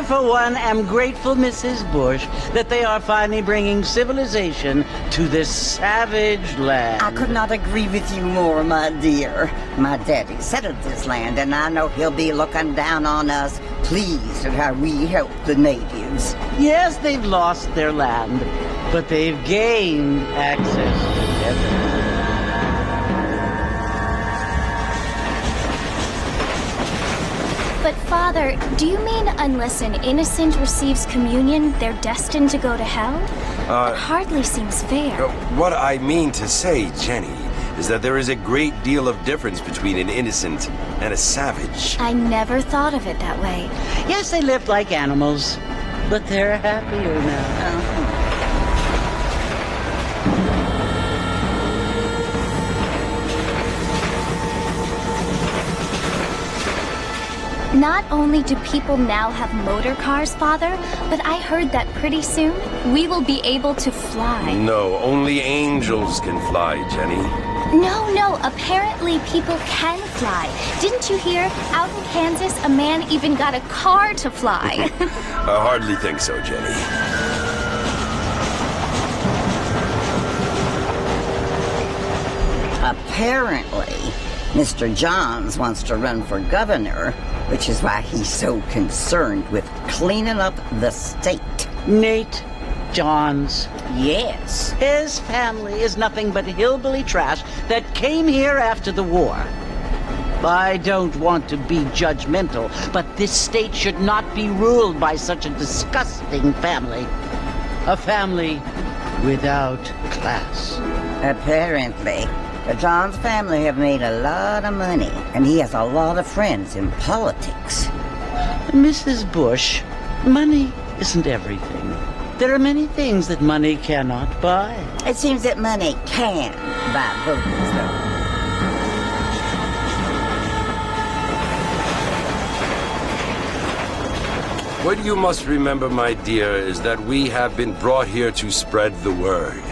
I, for one, am grateful, Mrs. Bush, that they are finally bringing civilization to this savage land. I could not agree with you more, my dear. My daddy settled this land, and I know he'll be looking down on us, pleased at how we help the natives. Yes, they've lost their land, but they've gained access to heaven. But Father, do you mean unless an innocent receives communion, they're destined to go to hell? That hardly seems fair. What I mean to say, Jenny, is that there is a great deal of difference between an innocent and a savage. I never thought of it that way. Yes, they lived like animals, but they're happier now. Not only do people now have motor cars, Father, but I heard that pretty soon we will be able to fly. No, only angels can fly, Jenny. No, apparently people can fly. Didn't you hear? Out in Kansas, a man even got a car to fly. I hardly think so, Jenny. Apparently, Mr. Johns wants to run for governor, which is why he's so concerned with cleaning up the state. Nate Johns. Yes. His family is nothing but hillbilly trash that came here after the war. I don't want to be judgmental, but this state should not be ruled by such a disgusting family. A family without class. Apparently. The Johns family have made a lot of money, and he has a lot of friends in politics. Mrs. Bush, money isn't everything. There are many things that money cannot buy. It seems that money can buy votes, though. What you must remember, my dear, is that we have been brought here to spread the word.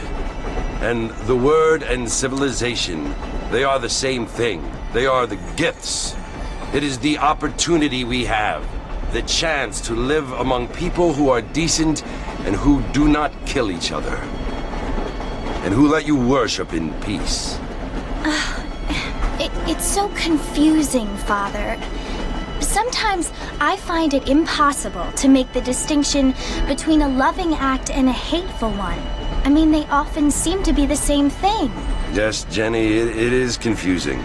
And the word and civilization, they are the same thing. They are the gifts. It is the opportunity we have, the chance to live among people who are decent and who do not kill each other. And who let you worship in peace. It's so confusing, Father. Sometimes I find it impossible to make the distinction between a loving act and a hateful one. I mean, they often seem to be the same thing. Yes, Jenny, it is confusing.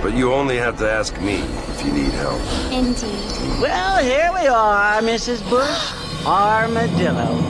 But you only have to ask me if you need help. Indeed. Well, here we are, Mrs. Bush. Armadillo.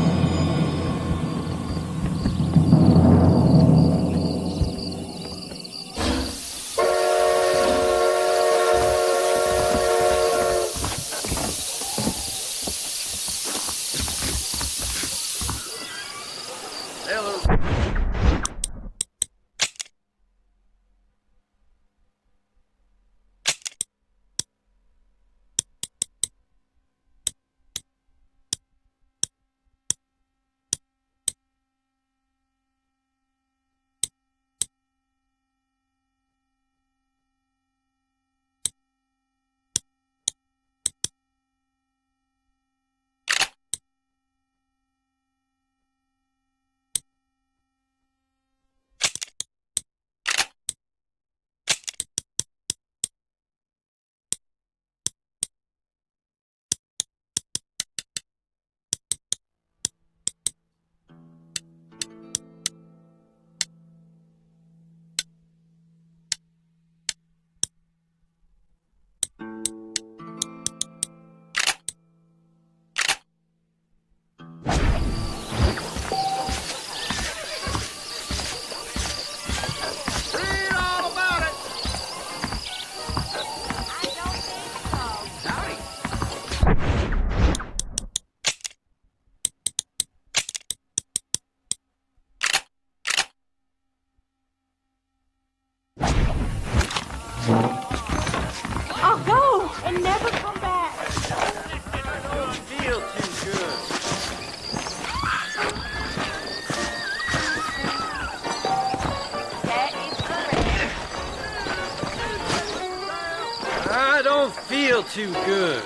I'll go and never come back. I don't feel too good. That is correct. I don't feel too good.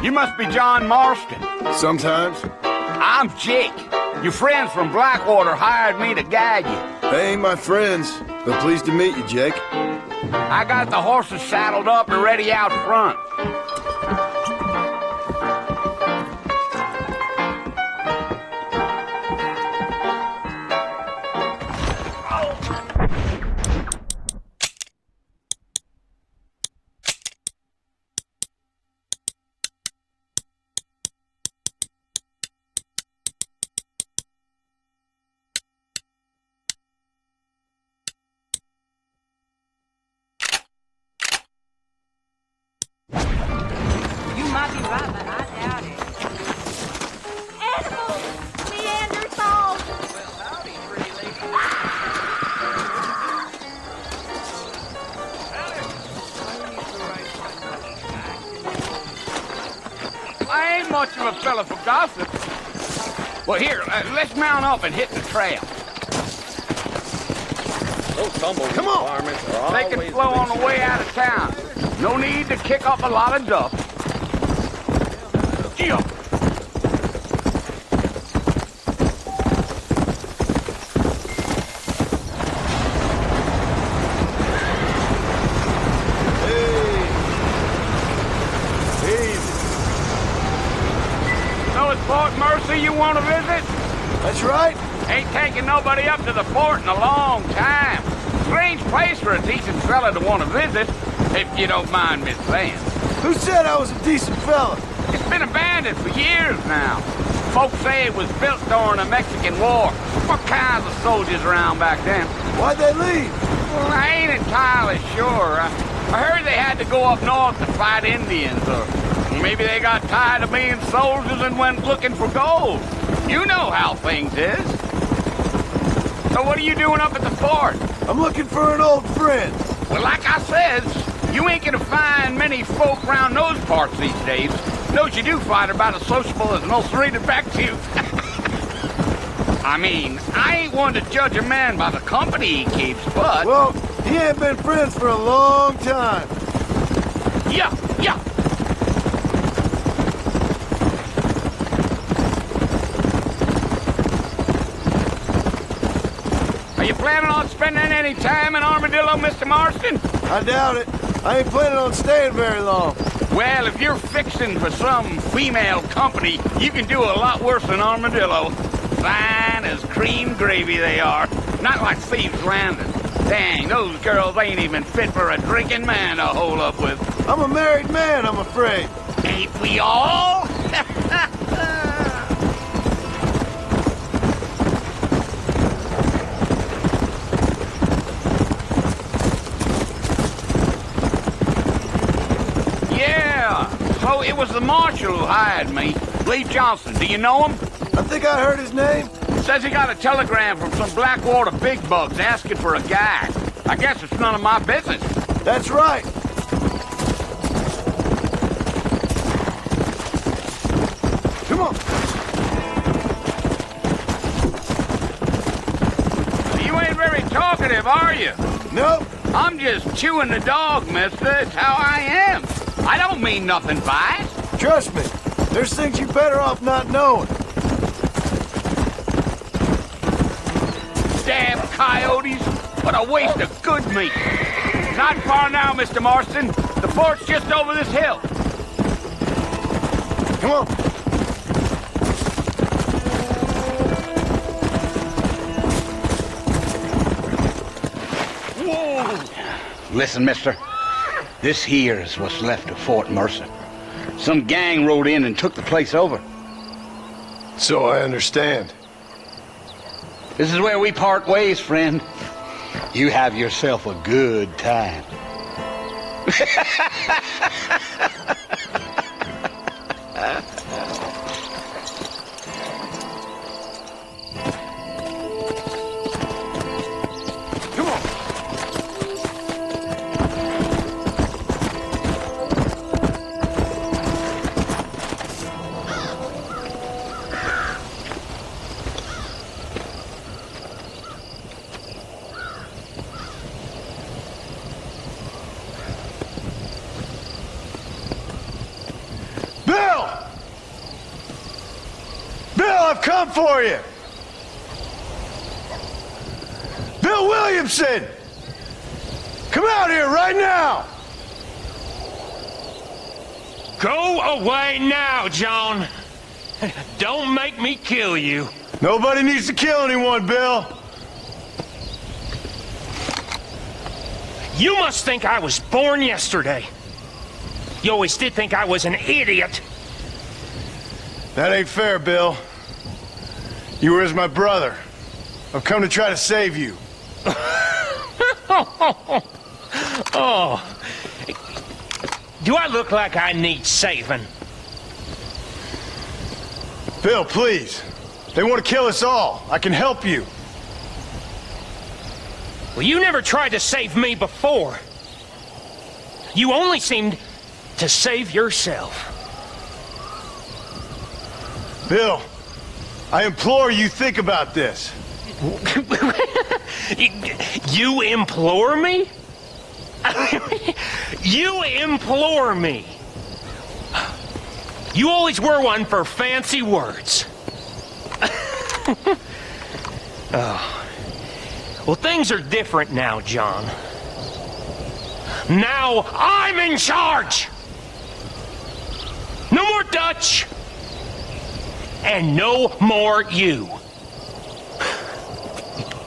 You must be John Marston. Sometimes. I'm Jake. Your friends from Blackwater hired me to guide you. They ain't my friends, but pleased to meet you, Jake. I got the horses saddled up and ready out front. Much of a fella for gossip. Well, here, let's mount up and hit the trail. Those tumbleweed Come on. varmints are They always can flow on the way out of town. No need to kick up a lot of dust. Yeah. Fort Mercy you want to visit? That's right. Ain't taking nobody up to the fort in a long time. Strange place for a decent fella to want to visit, if you don't mind me saying. Who said I was a decent fella? It's been abandoned for years now. Folks say it was built during the Mexican War. What kinds of soldiers around back then? Why'd they leave? Well, I ain't entirely sure. I heard they had to go up north to fight Indians, or maybe they got tired of being soldiers and went looking for gold. You know how things is. So what are you doing up at the fort? I'm looking for an old friend. Well, like I says, you ain't gonna find many folk around those parts these days. Those you do find are about as sociable as an ulcerated back tooth. I mean, I ain't one to judge a man by the company he keeps, but... Well, he ain't been friends for a long time. Yeah. Are you planning on spending any time in Armadillo, Mr. Marston? I doubt it. I ain't planning on staying very long. Well, if you're fixing for some female company, you can do a lot worse than Armadillo. Fine as cream gravy they are. Not like Thieves' Landing. Dang, those girls ain't even fit for a drinking man to hole up with. I'm a married man, I'm afraid. Ain't we all? Yeah, so it was the marshal who hired me. Lee Johnson, do you know him? I think I heard his name. Says he got a telegram from some Blackwater big bugs asking for a guide. I guess it's none of my business. That's right. Come on. You ain't very talkative, are you? Nope. I'm just chewing the dog, mister. It's how I am. I don't mean nothing by it. Trust me. There's things you're better off not knowing. Damn coyotes. What a waste of good meat. Not far now, Mr. Marston. The fort's just over this hill. Come on. Whoa! Listen, mister. This here's what's left of Fort Mercer. Some gang rode in and took the place over. So I understand. This is where we part ways, friend. You have yourself a good time. Come on. Bill! I've come for you! Bill Williamson! Come out here right now! Go away now, John. Don't make me kill you. Nobody needs to kill anyone, Bill. You must think I was born yesterday. You always did think I was an idiot. That ain't fair, Bill. You were as my brother. I've come to try to save you. Oh. Do I look like I need saving? Bill, please. They want to kill us all. I can help you. Well, you never tried to save me before. You only seemed to save yourself. Bill, I implore you think about this. You implore me? You implore me. You always were one for fancy words. Oh. Well, things are different now, John. Now I'm in charge! No more Dutch! And no more you.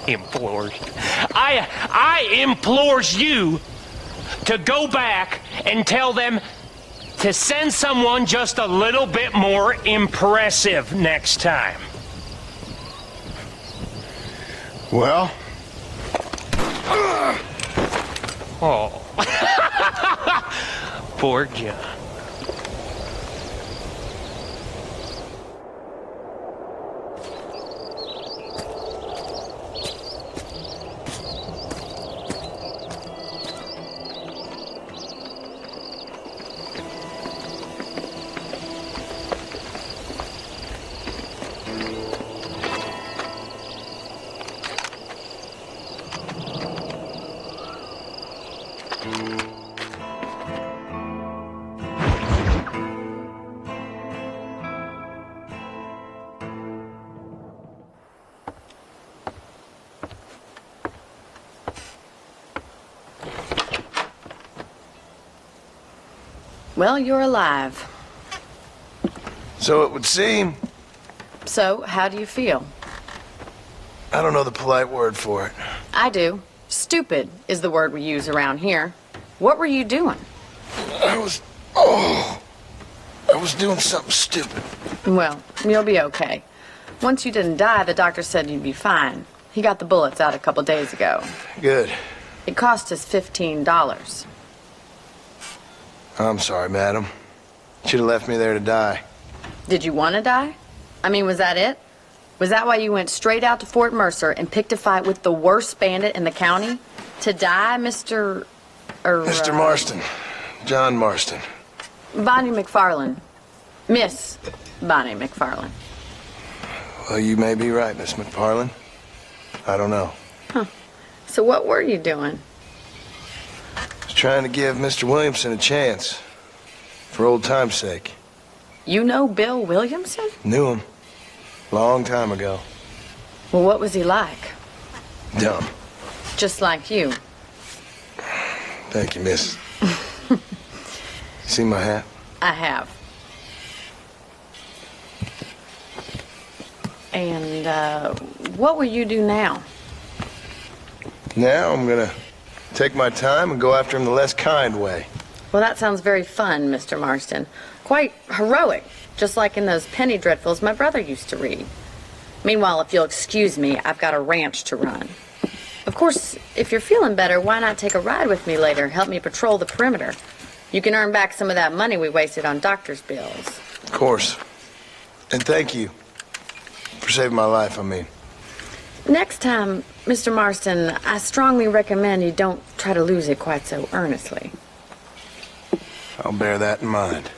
Implores. I implores you to go back and tell them to send someone just a little bit more impressive next time. Well? Oh. Poor John. Well, you're alive. So it would seem. So, how do you feel? I don't know the polite word for it. I do. Stupid is the word we use around here. What were you doing? I was doing something stupid. Well, you'll be okay. Once you didn't die, the doctor said you'd be fine. He got the bullets out a couple days ago. Good. It cost us $15. I'm sorry, madam. Should have left me there to die. Did you want to die? I mean, was that it? Was that why you went straight out to Fort Mercer and picked a fight with the worst bandit in the county? To die, Mr. Mr. Marston. John Marston. Bonnie McFarlane. Miss Bonnie McFarlane. Well, you may be right, Miss McFarlane. I don't know. Huh. So what were you doing? I was trying to give Mr. Williamson a chance. For old time's sake. You know Bill Williamson? Knew him. Long time ago. Well, what was he like? Dumb. Just like you. Thank you, miss. You see my hat? I have. And, what will you do now? Now I'm gonna take my time and go after him the less kind way. Well, that sounds very fun, Mr. Marston. Quite heroic, just like in those penny dreadfuls my brother used to read. Meanwhile, if you'll excuse me, I've got a ranch to run. Of course, if you're feeling better, why not take a ride with me later? Help me patrol the perimeter. You can earn back some of that money we wasted on doctor's bills. Of course. And thank you. For saving my life, I mean. Next time, Mr. Marston, I strongly recommend you don't try to lose it quite so earnestly. I'll bear that in mind.